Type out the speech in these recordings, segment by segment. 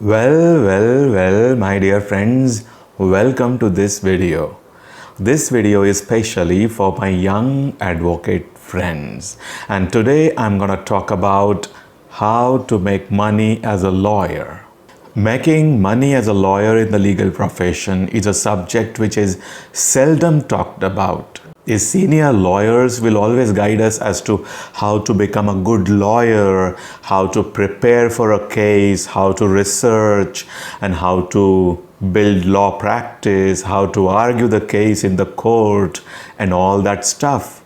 Well, my dear friends, welcome to this video. This video is specially for my young advocate friends. And today I'm going to talk about how to make money as a lawyer. Making money as a lawyer in the legal profession is a subject which is seldom talked about. The senior lawyers will always guide us as to how to become a good lawyer, how to prepare for a case, how to research, and how to build law practice, how to argue the case in the court, and all that stuff.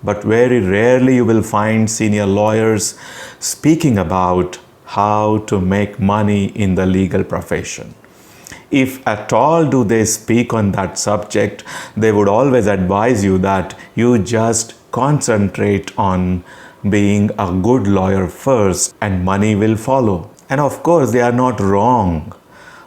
But very rarely you will find senior lawyers speaking about how to make money in the legal profession. If at all do they speak on that subject, they would always advise you that you just concentrate on being a good lawyer first and money will follow. And of course, they are not wrong.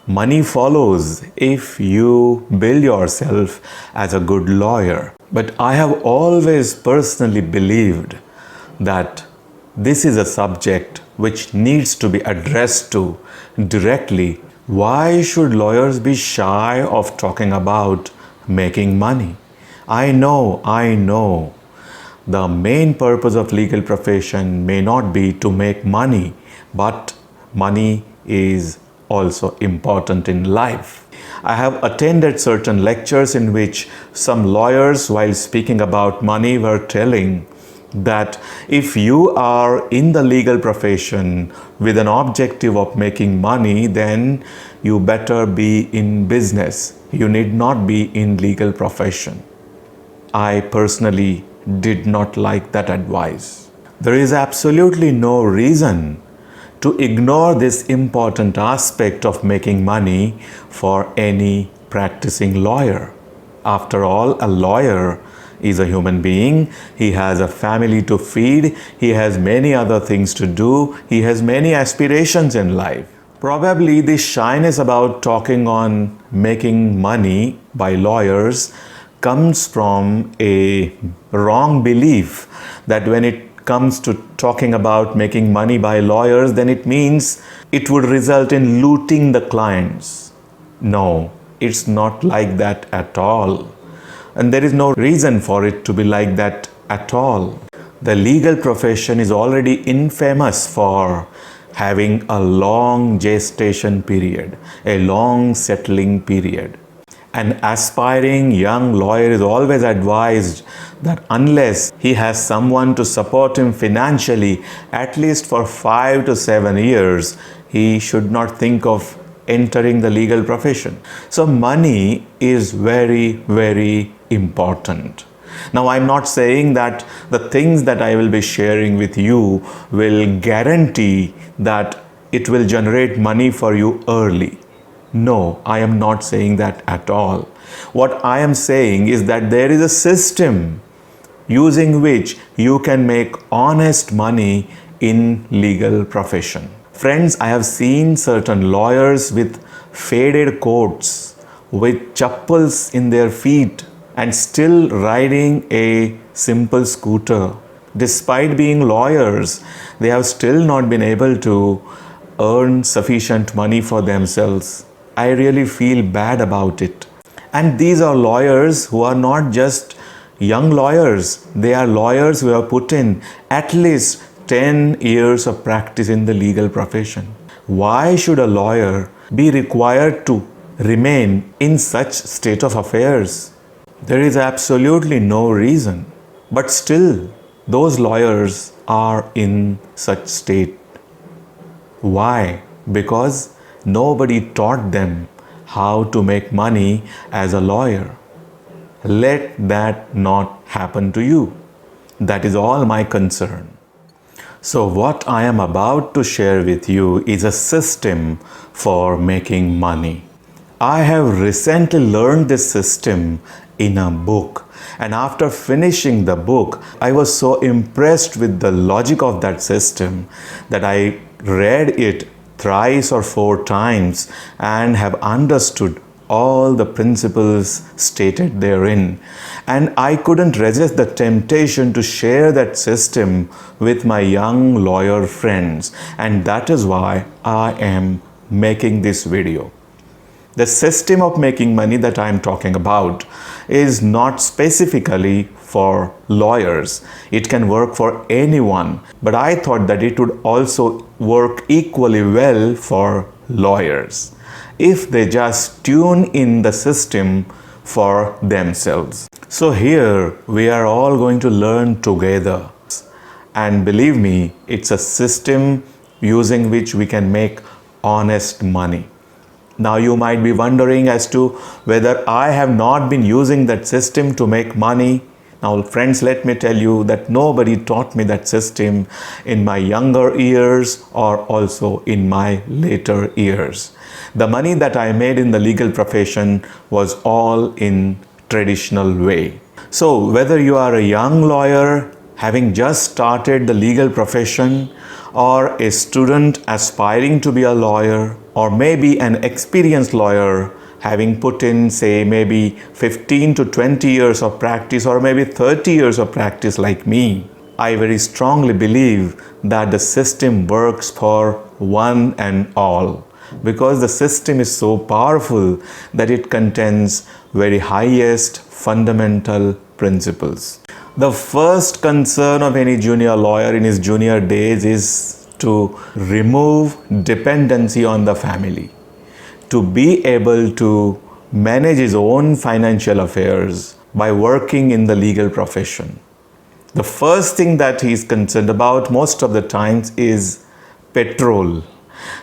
Money follows if you build yourself as a good lawyer. But I have always personally believed that this is a subject which needs to be addressed to directly. Why should lawyers be shy of talking about making money? I know. The main purpose of legal profession may not be to make money, but money is also important in life. I have attended certain lectures in which some lawyers, while speaking about money, were telling that if you are in the legal profession with an objective of making money, then you better be in business. You need not be in legal profession. I personally did not like that advice. There is absolutely no reason to ignore this important aspect of making money for any practicing lawyer. After all, a lawyer is a human being. He has a family to feed. He has many other things to do. He has many aspirations in life. Probably the shyness about talking on making money by lawyers comes from a wrong belief that when it comes to talking about making money by lawyers, then it means it would result in looting the clients. No, it's not like that at all. And there is no reason for it to be like that at all. The legal profession is already infamous for having a long gestation period, a long settling period. An aspiring young lawyer is always advised that unless he has someone to support him financially, at least for 5 to 7 years, he should not think of entering the legal profession. So money is very important. Now, I'm not saying that the things that I will be sharing with you will guarantee that it will generate money for you early. No, I am not saying that at all. What I am saying is that there is a system using which you can make honest money in legal profession. Friends, I have seen certain lawyers with faded coats, with chappals in their feet, and still riding a simple scooter. Despite being lawyers, they have still not been able to earn sufficient money for themselves. I really feel bad about it. And these are lawyers who are not just young lawyers. They are lawyers who have put in at least 10 years of practice in the legal profession. Why should a lawyer be required to remain in such state of affairs? There is absolutely no reason. But still, those lawyers are in such state. Why? Because nobody taught them how to make money as a lawyer. Let that not happen to you. That is all my concern. So what I am about to share with you is a system for making money. I have recently learned this system in a book, and after finishing the book, I was so impressed with the logic of that system that I read it thrice or 4 times and have understood all the principles stated therein. And I couldn't resist the temptation to share that system with my young lawyer friends. And that is why I am making this video. The system of making money that I am talking about is not specifically for lawyers. It can work for anyone, but I thought that it would also work equally well for lawyers if they just tune in the system for themselves. So here we are all going to learn together. And believe me, it's a system using which we can make honest money. Now you might be wondering as to whether I have not been using that system to make money. Now friends, let me tell you that nobody taught me that system in my younger years or also in my later years. The money that I made in the legal profession was all in traditional way. So whether you are a young lawyer having just started the legal profession, or a student aspiring to be a lawyer, or maybe an experienced lawyer having put in, say, maybe 15 to 20 years of practice, or maybe 30 years of practice like me, I very strongly believe that the system works for one and all, because the system is so powerful that it contains very highest fundamental principles. The first concern of any junior lawyer in his junior days is to remove dependency on the family, to be able to manage his own financial affairs by working in the legal profession. The first thing that he is concerned about most of the times is petrol,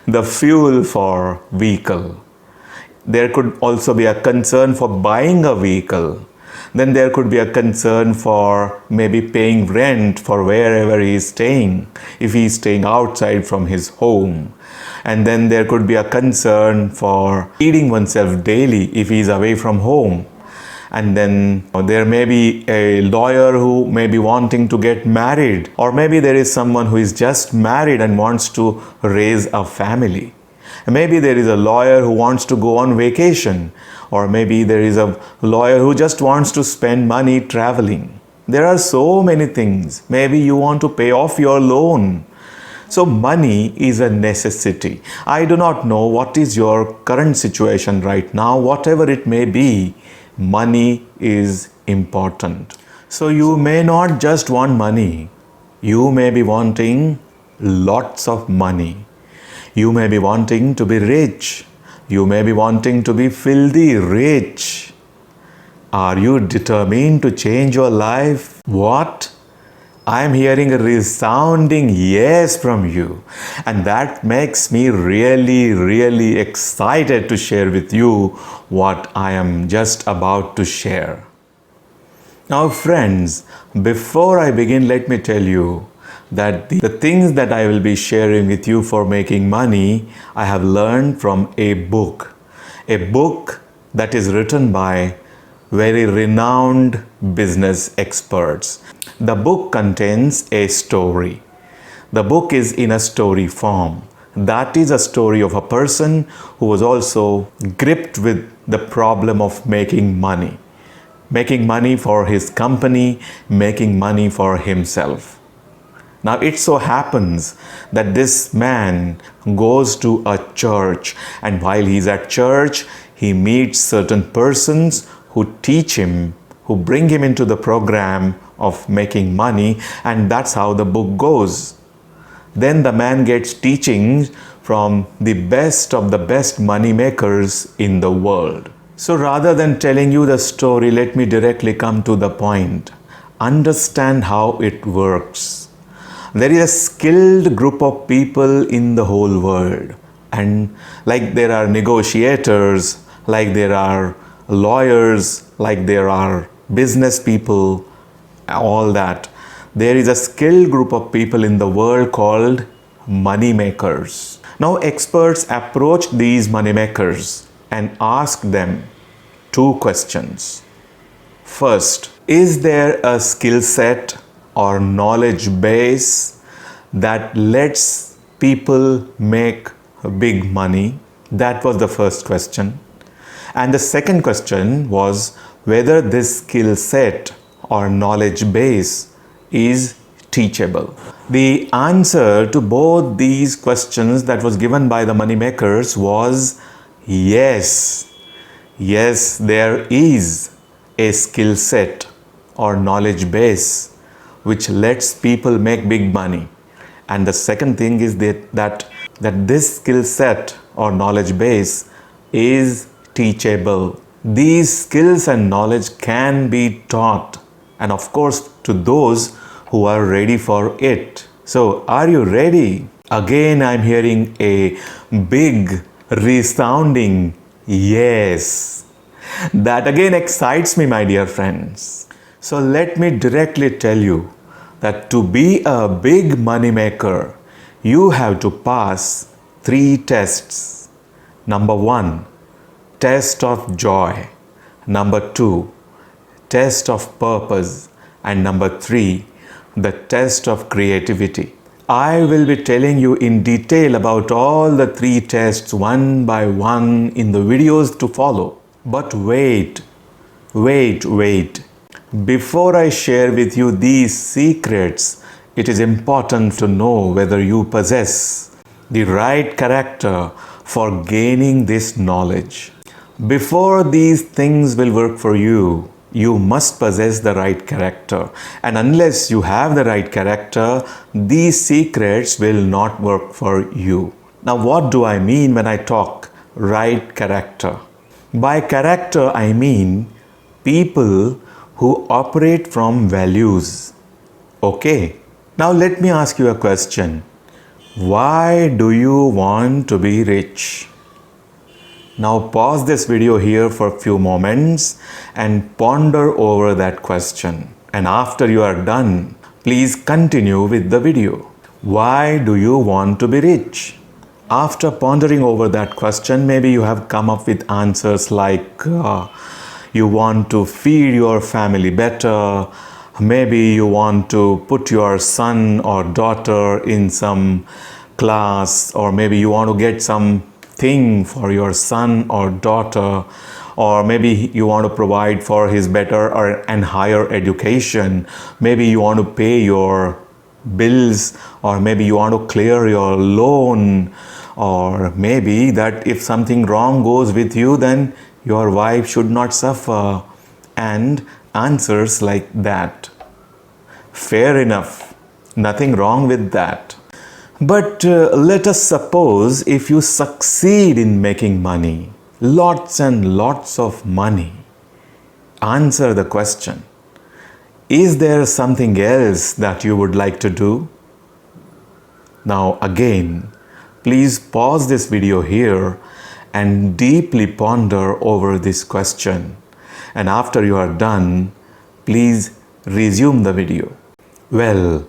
the fuel for vehicle. There could also be a concern for buying a vehicle. Then there could be a concern for maybe paying rent for wherever he is staying, if he is staying outside from his home. And then there could be a concern for feeding oneself daily if he is away from home. And then there may be a lawyer who may be wanting to get married, or maybe there is someone who is just married and wants to raise a family. Maybe there is a lawyer who wants to go on vacation, or maybe there is a lawyer who just wants to spend money traveling. There are so many things. Maybe you want to pay off your loan. So money is a necessity. I do not know what is your current situation right now. Whatever it may be, money is important. So you may not just want money. You may be wanting lots of money. You may be wanting to be rich. You may be wanting to be filthy rich. Are you determined to change your life? What? I am hearing a resounding yes from you. And that makes me really excited to share with you what I am just about to share. Now friends, before I begin, let me tell you that the things that I will be sharing with you for making money, I have learned from a book that is written by very renowned business experts. The book contains a story. The book is in a story form. That is a story of a person who was also gripped with the problem of making money for his company, making money for himself. Now it so happens that this man goes to a church, and while he's at church, he meets certain persons who teach him, who bring him into the program of making money, and that's how the book goes. Then the man gets teachings from the best of the best money makers in the world. So rather than telling you the story, let me directly come to the point. Understand how it works. There is a skilled group of people in the whole world, and like there are negotiators, like there are lawyers, like there are business people, all that. There is a skilled group of people in the world called money makers. Now experts approach these money makers and ask them two questions. First, is there a skill set or knowledge base that lets people make big money? That was the first question. And the second question was whether this skill set or knowledge base is teachable. The answer to both these questions that was given by the moneymakers was yes. Yes, there is a skill set or knowledge base which lets people make big money. And the second thing is that this skill set or knowledge base is teachable. These skills and knowledge can be taught, and of course to those who are ready for it. So, are you ready? Again, I'm hearing a big, resounding yes. That again excites me, my dear friends. So, let me directly tell you that to be a big money maker, you have to pass 3 tests. Number 1, test of joy. Number 2, test of purpose. And number 3, the test of creativity. I will be telling you in detail about all the 3 tests one by one in the videos to follow. But wait. Before I share with you these secrets, it is important to know whether you possess the right character for gaining this knowledge. Before these things will work for you, you must possess the right character. And unless you have the right character, these secrets will not work for you. Now, what do I mean when I talk right character? By character, I mean people who operate from values. Okay. Now, let me ask you a question. Why do you want to be rich? Now pause this video here for a few moments and ponder over that question. And after you are done, please continue with the video. Why do you want to be rich? After pondering over that question, maybe you have come up with answers like you want to feed your family better. Maybe you want to put your son or daughter in some class, or maybe you want to get some thing for your son or daughter, or maybe you want to provide for his better and higher education. Maybe you want to pay your bills, or maybe you want to clear your loan, or maybe that if something wrong goes with you, then your wife should not suffer, and answers like that. Fair enough, nothing wrong with that. But let us suppose if you succeed in making money, lots and lots of money. Answer the question. Is there something else that you would like to do? Now again, please pause this video here and deeply ponder over this question. And after you are done, please resume the video. Well,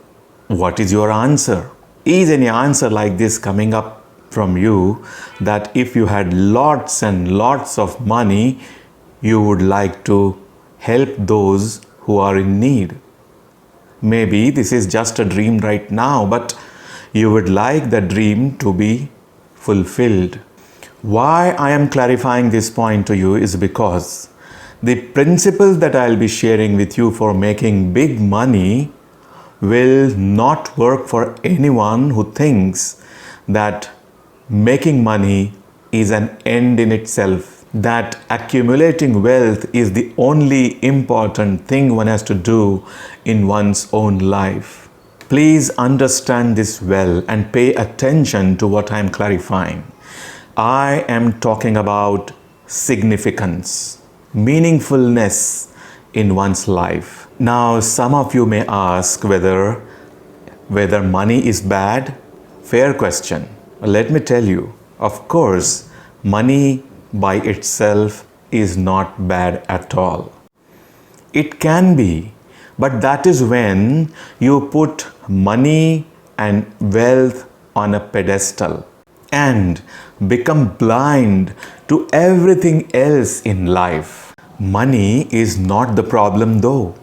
what is your answer? Is any answer like this coming up from you, that if you had lots and lots of money, you would like to help those who are in need? Maybe this is just a dream right now, but you would like the dream to be fulfilled. Why I am clarifying this point to you is because the principles that I'll be sharing with you for making big money will not work for anyone who thinks that making money is an end in itself, that accumulating wealth is the only important thing one has to do in one's own life. Please understand this well and pay attention to what I am clarifying. I am talking about significance, meaningfulness in one's life. Now, some of you may ask whether money is bad. Fair question. Let me tell you, of course, money by itself is not bad at all. It can be, but that is when you put money and wealth on a pedestal and become blind to everything else in life. Money is not the problem though.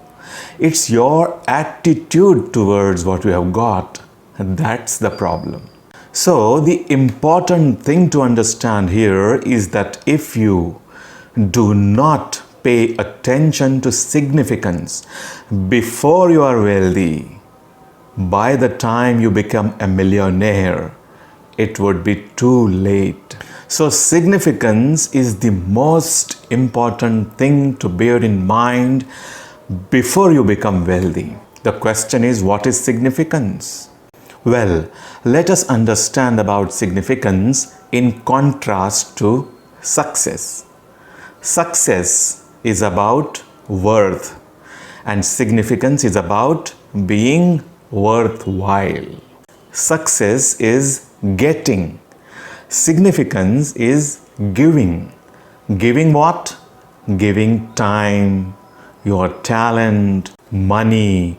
It's your attitude towards what you have got. That's the problem. So the important thing to understand here is that if you do not pay attention to significance before you are wealthy, by the time you become a millionaire, it would be too late. So significance is the most important thing to bear in mind before you become wealthy. The question is, what is significance? Well, let us understand about significance in contrast to success. Success is about worth, and significance is about being worthwhile. Success is getting. Significance is giving. Giving what? Giving time, your talent, money,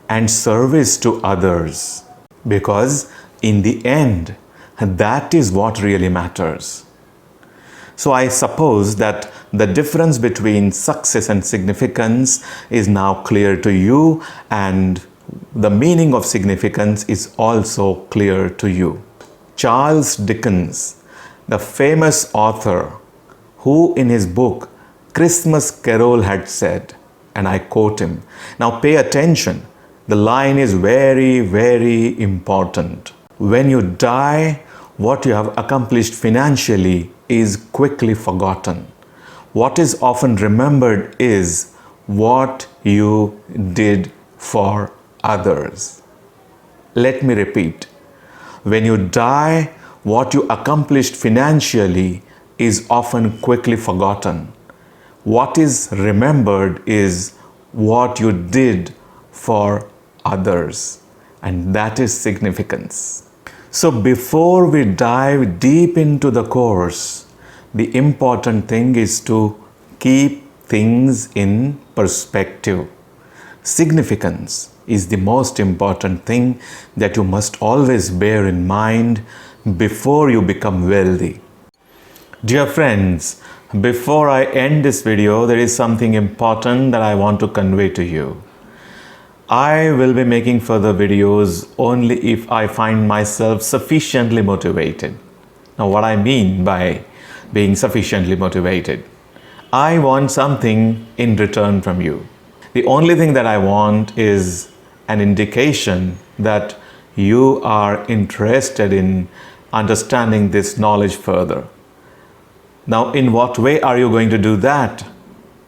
and service to others. Because in the end, that is what really matters. So I suppose that the difference between success and significance is now clear to you, and the meaning of significance is also clear to you. Charles Dickens, the famous author, who in his book Christmas Carol had said, and I quote him. Now pay attention. The line is very, very important. When you die, what you have accomplished financially is quickly forgotten. What is often remembered is what you did for others. Let me repeat. When you die, what you accomplished financially is often quickly forgotten. What is remembered is what you did for others, and that is significance. So before we dive deep into the course, the important thing is to keep things in perspective. Significance is the most important thing that you must always bear in mind before you become wealthy. Dear friends, before I end this video, there is something important that I want to convey to you. I will be making further videos only if I find myself sufficiently motivated. Now, what I mean by being sufficiently motivated, I want something in return from you. The only thing that I want is an indication that you are interested in understanding this knowledge further. Now, in what way are you going to do that?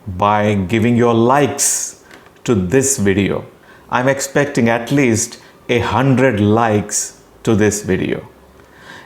By giving your likes to this video. I'm expecting at least 100 likes to this video.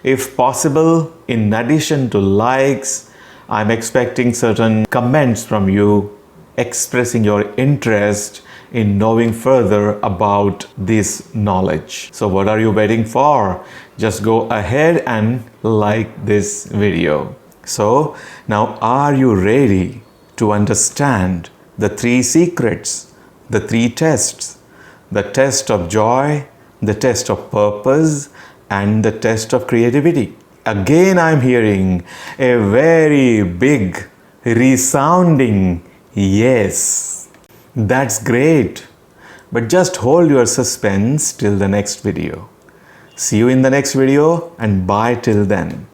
If possible, in addition to likes, I'm expecting certain comments from you expressing your interest in knowing further about this knowledge. So what are you waiting for? Just go ahead and like this video. So now, are you ready to understand the 3 secrets, the 3 tests, the test of joy, the test of purpose, and the test of creativity? Again, I'm hearing a very big, resounding yes. That's great. But just hold your suspense till the next video. See you in the next video, and bye till then.